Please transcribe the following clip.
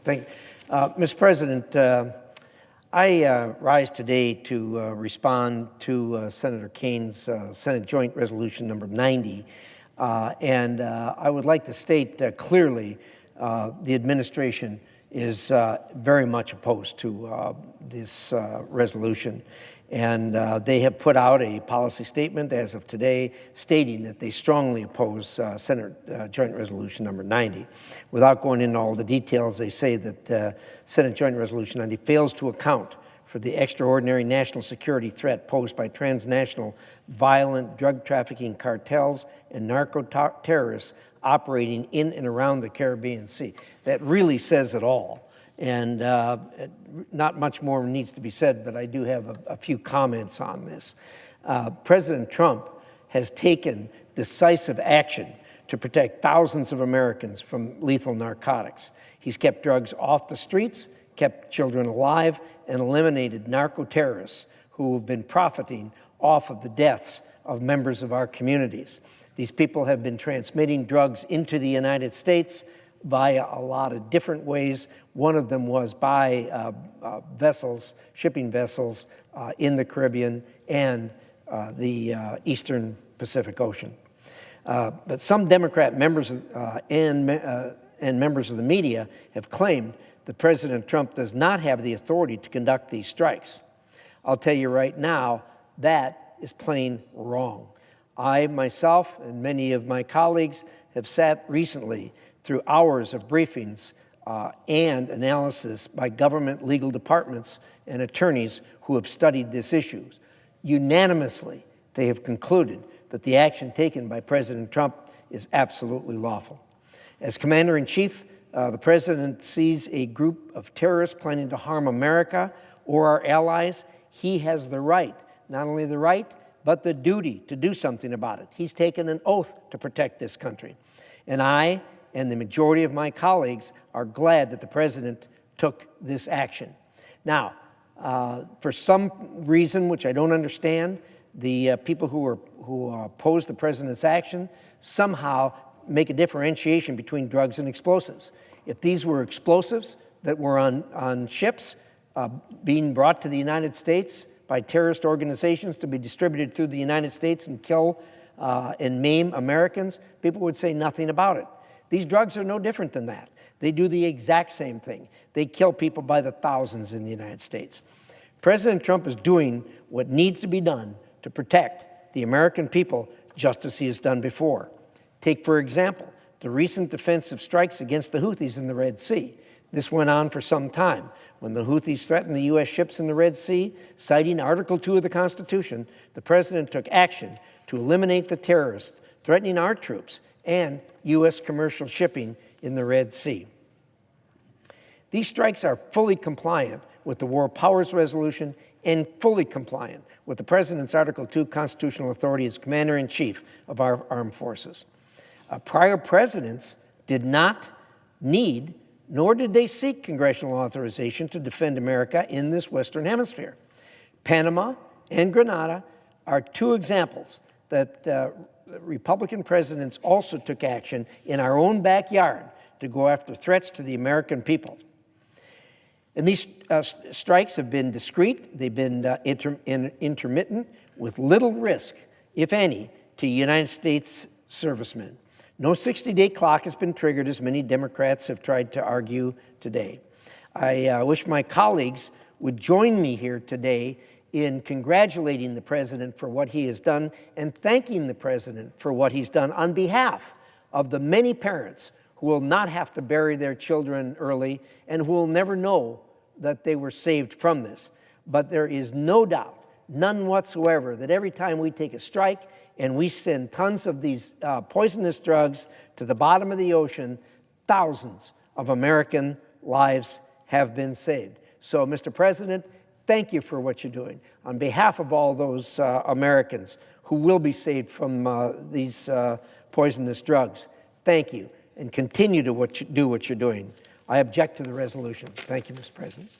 Thank you. Mr. President, I rise today to respond to Senator Kane's Senate Joint Resolution number 90. I would like to state clearly the administration is very much opposed to this resolution. And they have put out a policy statement as of today stating that they strongly oppose Senate Joint Resolution number 90. Without going into all the details, they say that Senate Joint Resolution 90 fails to account for the extraordinary national security threat posed by transnational violent drug trafficking cartels and narco-terrorists operating in and around the Caribbean Sea. That really says it all. And not much more needs to be said, but I do have a few comments on this. President Trump has taken decisive action to protect thousands of Americans from lethal narcotics. He's kept drugs off the streets, kept children alive, and eliminated narco-terrorists who have been profiting off of the deaths of members of our communities. These people have been transmitting drugs into the United States via a lot of different ways. One of them was by vessels, shipping vessels in the Caribbean and the Eastern Pacific Ocean. But some Democrat members and members of the media have claimed that President Trump does not have the authority to conduct these strikes. I'll tell you right now, that is plain wrong. I myself and many of my colleagues have sat recently through hours of briefings and analysis by government legal departments and attorneys who have studied this issue. Unanimously, they have concluded that the action taken by President Trump is absolutely lawful. As Commander-in-Chief, the President sees a group of terrorists planning to harm America or our allies. He has the right, not only the right, but the duty to do something about it. He's taken an oath to protect this country. And I and the majority of my colleagues are glad that the President took this action. Now, for some reason, which I don't understand, the people who oppose the President's action somehow make a differentiation between drugs and explosives. If these were explosives that were on ships being brought to the United States by terrorist organizations to be distributed through the United States and kill and maim Americans, people would say nothing about it. These drugs are no different than that. They do the exact same thing. They kill people by the thousands in the United States. President Trump is doing what needs to be done to protect the American people, just as he has done before. Take, for example, the recent defensive strikes against the Houthis in the Red Sea. This went on for some time. When the Houthis threatened the U.S. ships in the Red Sea, citing Article 2 of the Constitution, the President took action to eliminate the terrorists threatening our troops and U.S. commercial shipping in the Red Sea. These strikes are fully compliant with the War Powers Resolution and fully compliant with the President's Article 2 constitutional authority as Commander-in-Chief of our armed forces. Prior presidents did not need, nor did they seek congressional authorization to defend America in this Western Hemisphere. Panama and Grenada are two examples that Republican presidents also took action in our own backyard to go after threats to the American people. And these strikes have been discreet, they've been intermittent, with little risk, if any, to United States servicemen. No 60-day clock has been triggered, as many Democrats have tried to argue today. I wish my colleagues would join me here today in congratulating the President for what he has done and thanking the President for what he's done on behalf of the many parents who will not have to bury their children early and who will never know that they were saved from this. But there is no doubt, none whatsoever, that every time we take a strike and we send tons of these poisonous drugs to the bottom of the ocean, thousands of American lives have been saved. So, Mr. President, thank you for what you're doing. On behalf of all those Americans who will be saved from these poisonous drugs, thank you, and continue to do what you're doing. I object to the resolution. Thank you, Mr. President.